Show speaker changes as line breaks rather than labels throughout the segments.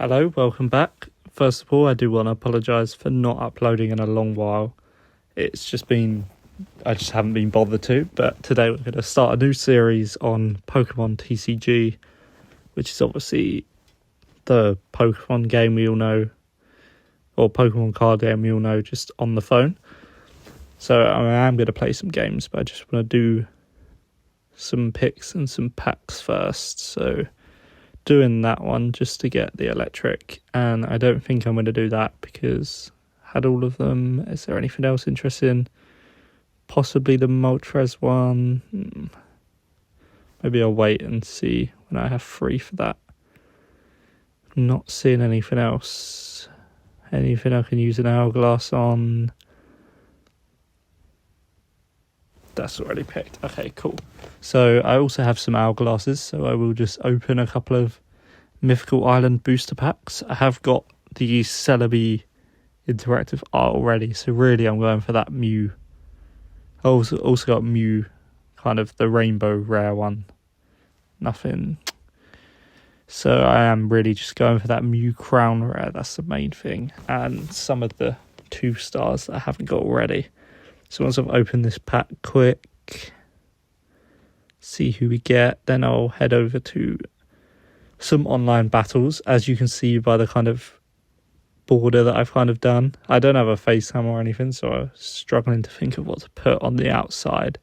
Hello, welcome back. First of all, I do want to apologise for not uploading in a long while. It's just been, I just haven't been bothered to, but today we're going to start a new series on Pokemon TCG, which is obviously the Pokemon game we all know, or Pokemon card game we all know, just on the phone. So I am going to play some games, but I just want to do some picks and some packs first, so doing that one just to get the electric, and I don't think I'm going to do that because I had all of them. Is there anything else interesting? Possibly the Moltres one. Maybe I'll wait and see when I have free for that. Not seeing anything else. Anything I can use an hourglass on? That's already picked. Okay, cool. So I also have some hourglasses, so I will just open a couple of Mythical Island booster packs. I have got the CELEBI interactive art already, so really I'm going for that Mew. I also got Mew, kind of the rainbow rare one. Nothing. So I am really just going for that Mew crown rare. That's the main thing, and some of the 2 stars that I haven't got already. So once I've opened this pack quick, see who we get, then I'll head over to some online battles. As you can see by the kind of border that I've kind of done, I don't have a FaceTime or anything, so I was struggling to think of what to put on the outside.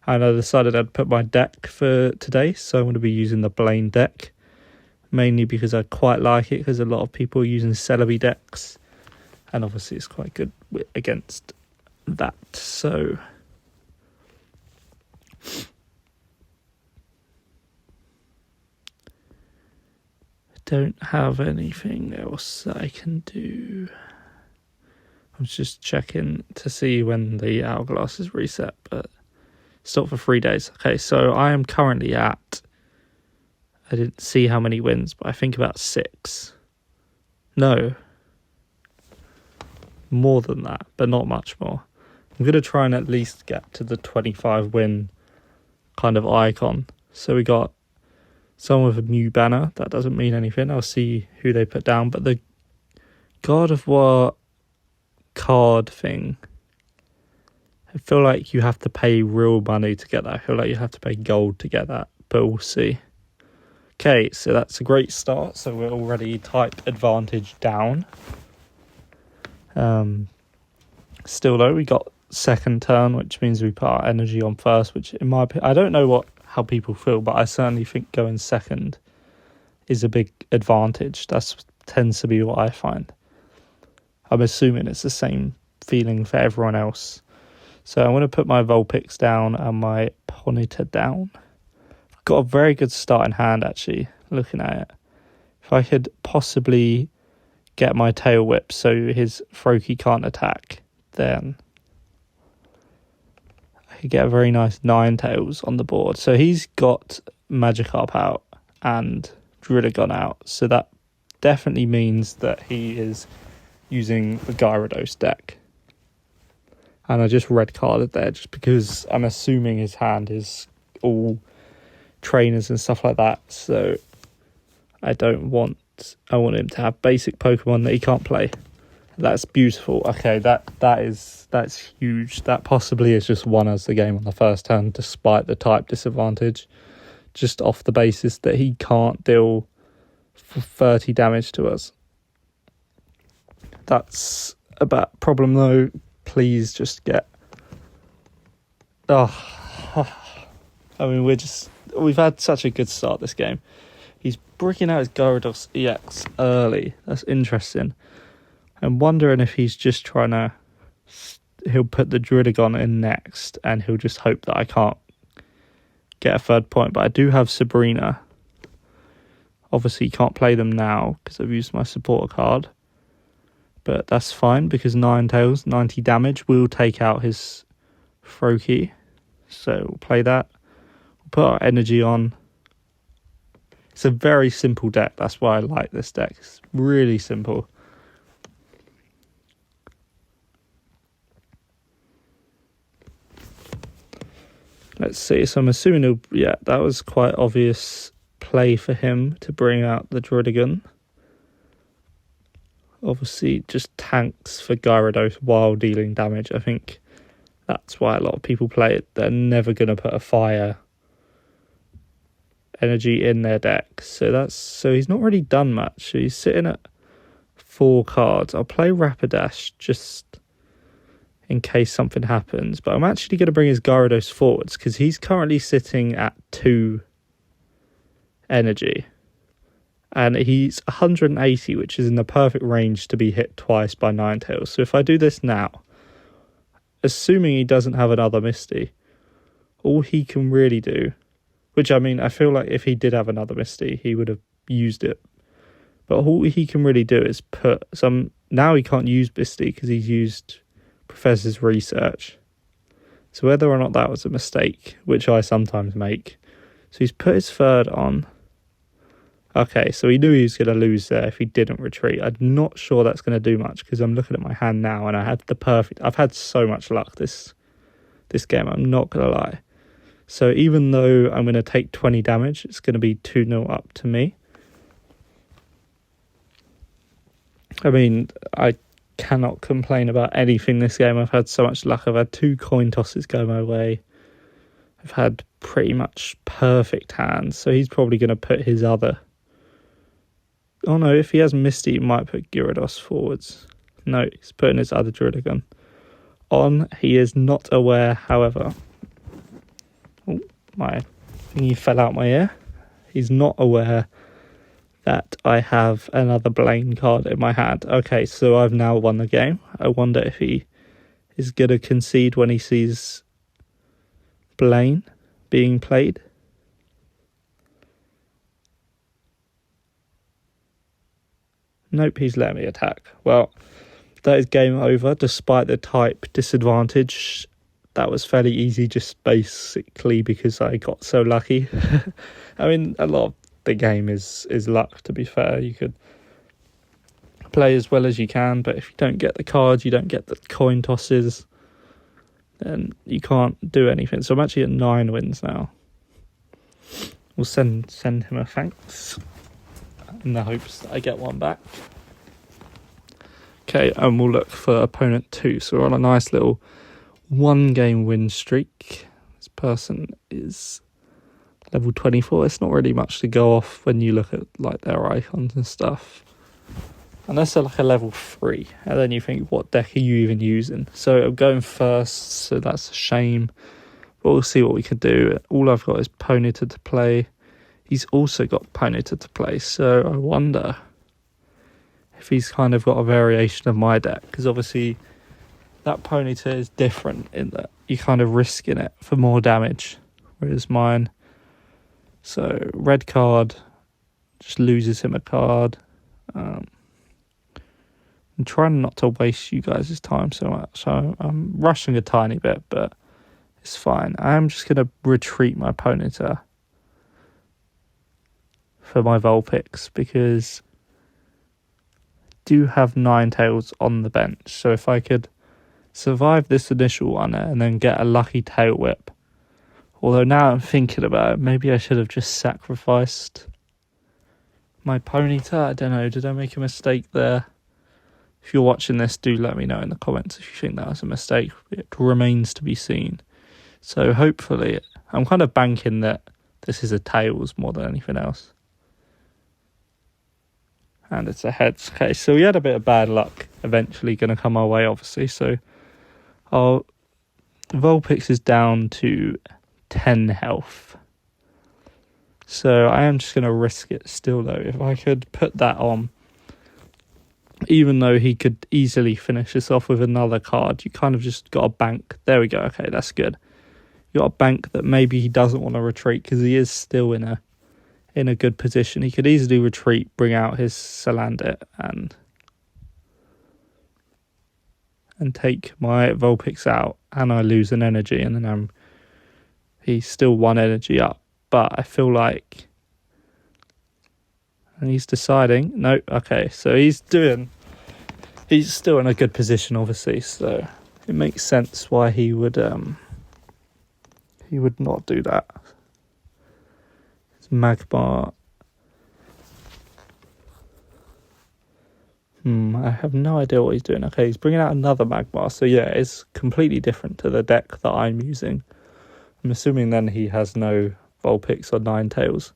And I decided I'd put my deck for today, so I'm going to be using the Blaine deck, mainly because I quite like it, because a lot of people are using Celebi decks, and obviously it's quite good against that. So I don't have anything else that I can do. I'm just checking to see when the hourglass is reset, but it's not for 3 days. Okay, so I am currently at, I didn't see how many wins, but I think about 6. No, more than that, but not much more. I'm going to try and at least get to the 25 win kind of icon. So we got someone with a new banner. That doesn't mean anything. I'll see who they put down. But the God of War card thing, I feel like you have to pay real money to get that. I feel like you have to pay gold to get that, but we'll see. Okay, so that's a great start. So we're already type advantage down. Still though, we got second turn, which means we put our energy on first, which in my opinion, I don't know how people feel, but I certainly think going second is a big advantage. That tends to be what I find. I'm assuming it's the same feeling for everyone else. So I'm going to put my Vulpix down and my Ponyta down. I've got a very good start in hand, actually, looking at it. If I could possibly get my Tail Whip so his Froakie can't attack, then I could get a very nice Ninetales on the board. So he's got Magikarp out and Druddigon out, so that definitely means that he is using the Gyarados deck. And I just red carded there just because I'm assuming his hand is all trainers and stuff like that, so I want him to have basic Pokemon that he can't play. That's beautiful. Okay, that's huge. That possibly is just won us the game on the first turn, despite the type disadvantage, just off the basis that he can't deal 30 damage to us. That's a bad problem though. Please just get. I mean, we've had such a good start this game. He's breaking out his Gyarados EX early. That's interesting. I'm wondering if he's just trying to... He'll put the Druddigon in next, and he'll just hope that I can't get a third point. But I do have Sabrina. Obviously, can't play them now because I've used my supporter card. But that's fine, because Ninetales, 90 damage, will take out his Froakie. So we'll play that. We'll put our energy on. It's a very simple deck. That's why I like this deck. It's really simple. Let's see. So I'm assuming that was quite obvious play for him to bring out the Druddigon. obviously just tanks for Gyarados while dealing damage. I think that's why a lot of people play it. They're never going to put a fire energy in their deck. So he's not really done much. So he's sitting at 4 cards. I'll play Rapidash just in case something happens. But I'm actually going to bring his Gyarados forwards because he's currently sitting at 2 energy. And he's 180, which is in the perfect range to be hit twice by Ninetales. So if I do this now, assuming he doesn't have another Misty, all he can really do, which I mean, I feel like if he did have another Misty, he would have used it. But all he can really do is put some... Now he can't use Misty because he's used Professor's Research. So whether or not that was a mistake, which I sometimes make. So he's put his third on. Okay, so he knew he was going to lose there if he didn't retreat. I'm not sure that's going to do much because I'm looking at my hand now and I had the perfect... I've had so much luck this game, I'm not going to lie. So even though I'm going to take 20 damage, it's going to be 2-0 up to me. I mean, I cannot complain about anything this game. I've had so much luck. I've had 2 coin tosses go my way. I've had pretty much perfect hands. So he's probably going to put his other... Oh no, if he has Misty, he might put Gyarados forwards. No, he's putting his other Drillbur on. He is not aware, however... Oh, my thingy fell out my ear. He's not aware that I have another Blaine card in my hand. Okay, so I've now won the game. I wonder if he is going to concede when he sees Blaine being played. Nope, he's letting me attack. Well, that is game over, despite the type disadvantage. That was fairly easy, just basically because I got so lucky. I mean, a lot of the game is luck, to be fair. You could play as well as you can, but if you don't get the cards, you don't get the coin tosses, then you can't do anything. So I'm actually at 9 wins now. We'll send him a thanks in the hopes that I get one back. Okay, and we'll look for opponent 2. So we're on a nice little 1-game win streak. This person is level 24. It's not really much to go off when you look at like their icons and stuff. Unless they're like a level 3. And then you think, what deck are you even using? So I'm going first, so that's a shame. But we'll see what we can do. All I've got is Ponyta to play. He's also got Ponyta to play. So I wonder if he's kind of got a variation of my deck. Because obviously that Ponyta is different in that you're kind of risking it for more damage. Whereas mine... So red card just loses him a card. I'm trying not to waste you guys' time so much. So I'm rushing a tiny bit, but it's fine. I am just going to retreat my Ponyta for my Vulpix because I do have Ninetales on the bench. So if I could survive this initial one and then get a lucky Tail Whip. Although now I'm thinking about it, maybe I should have just sacrificed my Ponyta. I don't know, did I make a mistake there? If you're watching this, do let me know in the comments if you think that was a mistake. It remains to be seen. So hopefully, I'm kind of banking that this is a Tails more than anything else. And it's a Heads. Okay, so we had a bit of bad luck eventually going to come our way, obviously. So our Vulpix is down to 10 health. So I am just going to risk it still, though. If I could put that on, even though he could easily finish this off with another card, you kind of just got a bank. There we go. Okay, that's good. You got a bank that maybe he doesn't want to retreat because he is still in a good position. He could easily retreat, bring out his Salandit and take my Vulpix out, and I lose an energy, and then he's still 1 energy up. But I feel like, and he's deciding, no, okay, so he's still in a good position, obviously, so it makes sense why he would not do that. It's Magmar. I have no idea what he's doing. Okay, he's bringing out another Magmar. So yeah, it's completely different to the deck that I'm using. I'm assuming then he has no Vulpix or Ninetales.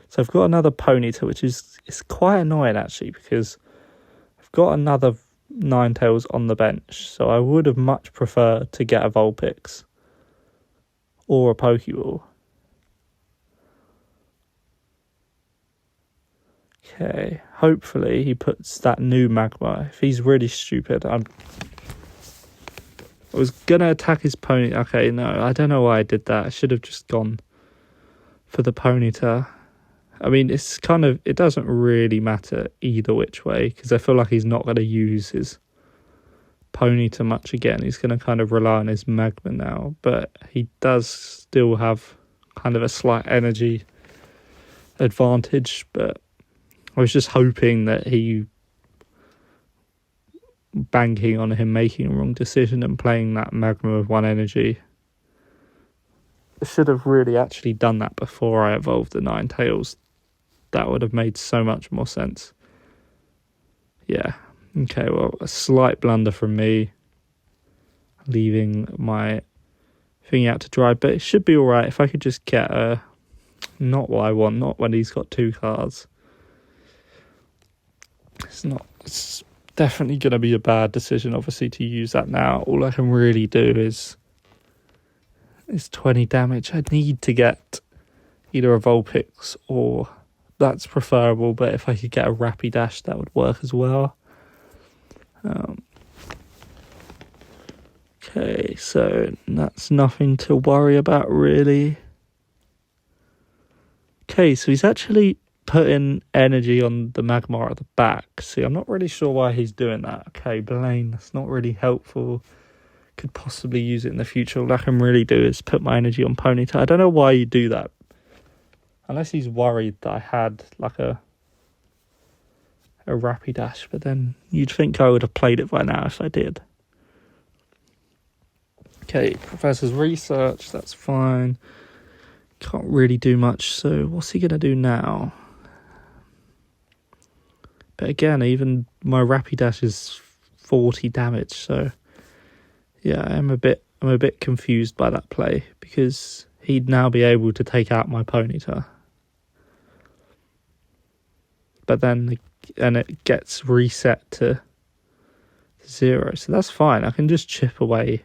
So I've got another Ponyta, which is quite annoying actually, because I've got another Ninetales on the bench. So I would have much preferred to get a Vulpix or a Pokeball. Okay, hopefully he puts that new Magmar. If he's really stupid, I was gonna attack his pony. Okay, no, I don't know why I did that. I should have just gone for the Ponyta. I mean, it doesn't really matter either which way, because I feel like he's not going to use his Ponyta much again. He's going to kind of rely on his Magma now, but he does still have kind of a slight energy advantage. But I was just hoping that banking on him making a wrong decision and playing that Magma with 1 energy. I should have really actually done that before I evolved the Ninetales. That would have made so much more sense. Yeah. Okay, well, a slight blunder from me, leaving my thing out to dry, but it should be alright if I could just get not what I want, not when he's got 2 cards. It's definitely going to be a bad decision, obviously, to use that now. All I can really do is 20 damage. I need to get either a Vulpix or that's preferable, but if I could get a Rapidash, that would work as well. Okay, so that's nothing to worry about, really. Okay, so he's actually putting energy on the Magmar at the back. See, I'm not really sure why he's doing that. Okay, Blaine, that's not really helpful. Could possibly use it in the future. All I can really do is put my energy on Ponyta. I don't know why you do that. Unless he's worried that I had like a Rapidash, but then you'd think I would have played it by now if I did. Okay, Professor's Research, that's fine. Can't really do much, so what's he going to do now? But again, even my Rapidash is 40 damage, so yeah, I'm a bit confused by that play, because he'd now be able to take out my Ponyta. But then it gets reset to 0, so that's fine. I can just chip away.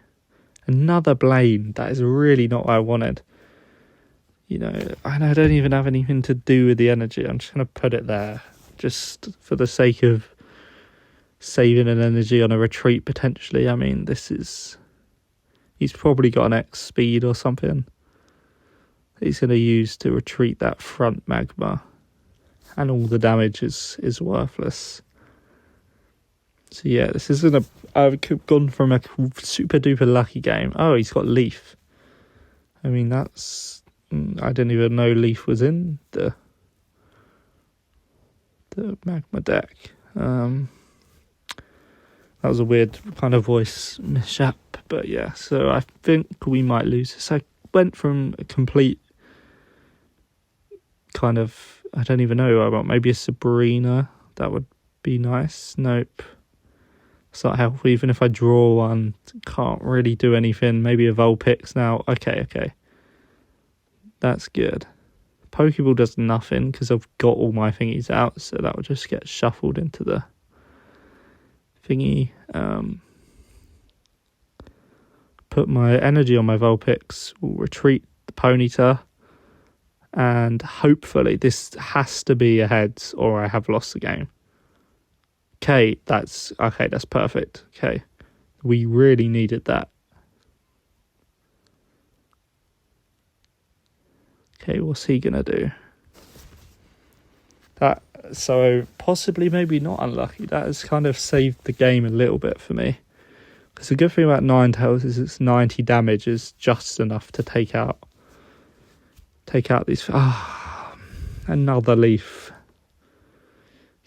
Another Blaine, that is really not what I wanted. You know, and I don't even have anything to do with the energy. I'm just going to put it there, just for the sake of saving an energy on a retreat, potentially. I mean, he's probably got an X speed or something he's going to use to retreat that front Magma. And all the damage is worthless. So yeah, this isn't I've gone from a super duper lucky game. Oh, he's got Leaf. I mean, I didn't even know Leaf was in the Magma deck. That was a weird kind of voice mishap, but yeah, so I think we might lose this. I went from a complete kind of, I don't even know, about maybe a Sabrina. That would be nice. Nope. It's not helpful. Even if I draw one, can't really do anything. Maybe a Vulpix now. Okay. That's good. Pokeball does nothing because I've got all my thingies out, so that will just get shuffled into the thingy. Put my energy on my Vulpix. Will retreat the Ponyta. And hopefully this has to be a heads or I have lost the game. Okay, that's perfect. Okay, we really needed that. Okay, what's he gonna do? So possibly, maybe not unlucky. That has kind of saved the game a little bit for me. Because the good thing about Ninetales is its 90 damage is just enough to take out these. Another Leaf.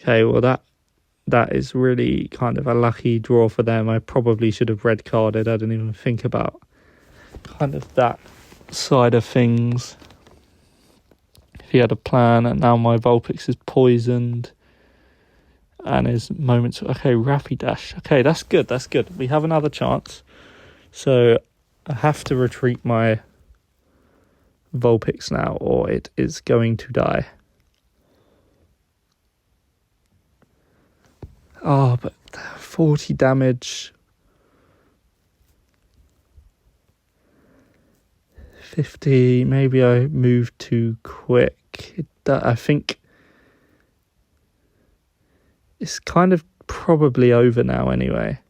Okay, well that is really kind of a lucky draw for them. I probably should have red carded. I didn't even think about kind of that side of things. If he had a plan, and now my Vulpix is poisoned. and his moments. Okay, Rapidash. Okay, that's good. That's good. We have another chance. So I have to retreat my Vulpix now, or it is going to die. Oh, but 40 damage. 50. Maybe I moved too quick. I think it's kind of probably over now anyway.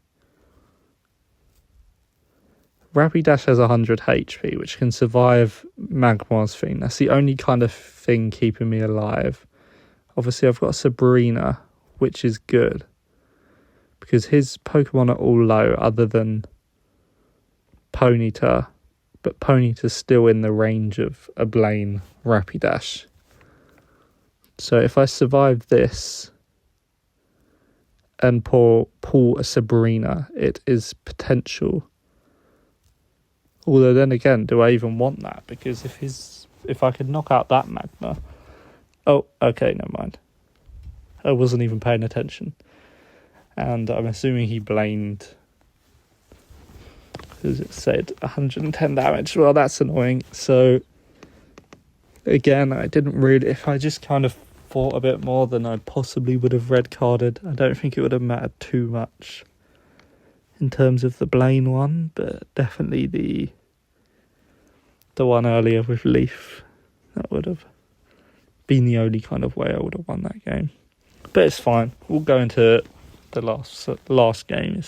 Rapidash has 100 HP, which can survive Magmar's thing. That's the only kind of thing keeping me alive. Obviously, I've got Sabrina, which is good, because his Pokemon are all low other than Ponyta, but Ponyta's still in the range of a Blaine Rapidash. So if I survive this and pull a Sabrina, it is potential. Although then again, do I even want that? Because if I could knock out that Magma... Oh, okay, never mind. I wasn't even paying attention. And I'm assuming he blamed... because it said 110 damage. Well, that's annoying. So, again, I didn't really... If I just kind of fought a bit more, then I possibly would have red carded. I don't think it would have mattered too much in terms of the Blaine one, but definitely the one earlier with Leaf. That would have been the only kind of way I would have won that game. But it's fine. We'll go into the last game.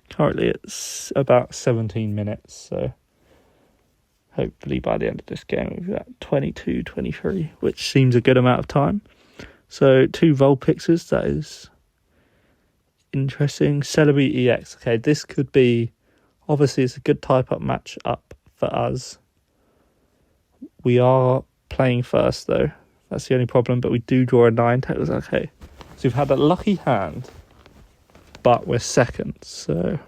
Currently it's about 17 minutes, so hopefully by the end of this game we'll be at 22, 23, which seems a good amount of time. So 2 Vulpixes, that is interesting. Celebi EX. Okay, this could be... Obviously, it's a good type-up match-up for us. We are playing first, though. That's the only problem, but we do draw a 9-tails. Okay, so we've had a lucky hand, but we're second, so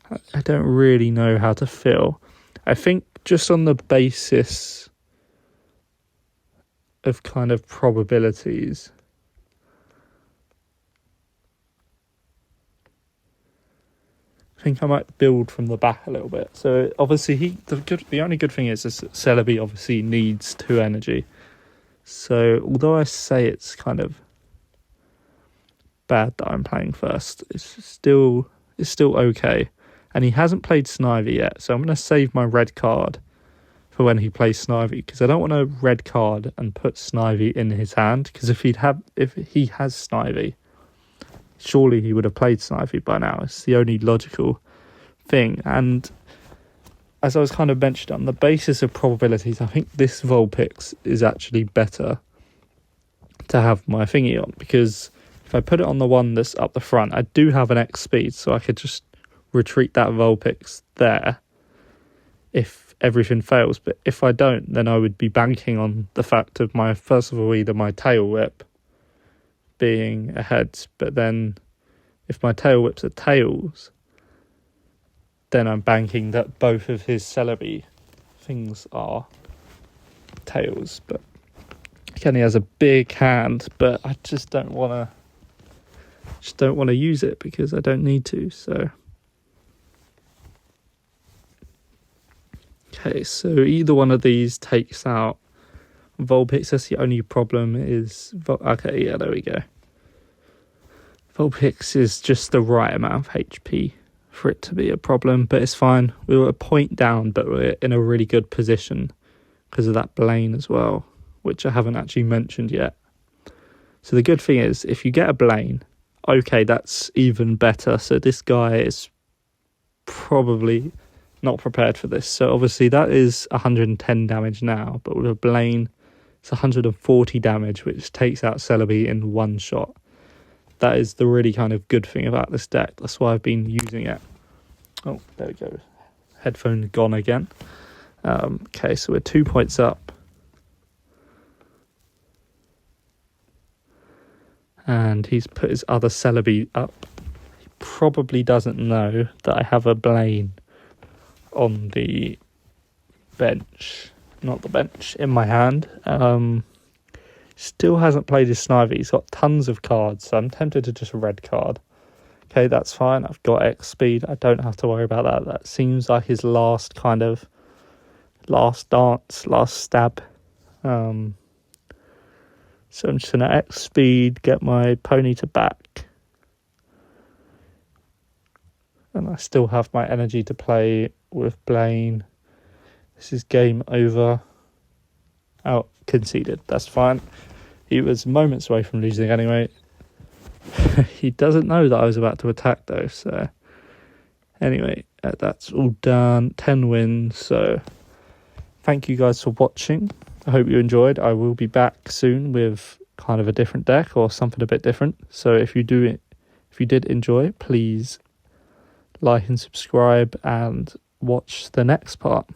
I don't really know how to feel. I think just on the basis of kind of probabilities, I think I might build from the back a little bit. So obviously the only good thing is that Celebi obviously needs 2 energy. So although I say it's kind of bad that I'm playing first, it's still okay. And he hasn't played Snivy yet, so I'm going to save my red card for when he plays Snivy, because I don't want to red card and put Snivy in his hand, because if he has Snivy, surely he would have played Snivy by now. It's the only logical thing. And as I was kind of mentioned, on the basis of probabilities, I think this Vulpix is actually better to have my thingy on, because if I put it on the one that's up the front, I do have an X speed, so I could just retreat that Vulpix there if everything fails. But if I don't, then I would be banking on the fact of first of all, either my Tail Whip being ahead, but then if my Tail Whips are tails, then I'm banking that both of his Celebi things are tails. But Kenny has a big hand, but I just don't want to use it because I don't need to. So okay, so either one of these takes out Vulpix. That's the only problem is... Okay, yeah, there we go. Vulpix is just the right amount of HP for it to be a problem, but it's fine. We were a point down, but we're in a really good position because of that Blaine as well, which I haven't actually mentioned yet. So the good thing is, if you get a Blaine, okay, that's even better. So this guy is probably not prepared for this. So obviously that is 110 damage now, but with a Blaine, it's 140 damage, which takes out Celebi in one shot. That is the really kind of good thing about this deck. That's why I've been using it. Oh, there we go. Headphone gone again. Okay, so we're 2 points up. And he's put his other Celebi up. He probably doesn't know that I have a Blaine on the bench. Not the bench, in my hand. Still hasn't played his Sniper. He's got tons of cards, so I'm tempted to just red card. Okay, that's fine. I've got X speed. I don't have to worry about that. That seems like his last dance, last stab. So I'm just going to X speed, get my pony to back. And I still have my energy to play with Blaine. This is game over. Out, conceded. That's fine. He was moments away from losing anyway. He doesn't know that I was about to attack though, so anyway, that's all done. 10 wins, so thank you guys for watching. I hope you enjoyed. I will be back soon with kind of a different deck or something a bit different. So if you did enjoy, please like and subscribe and watch the next part.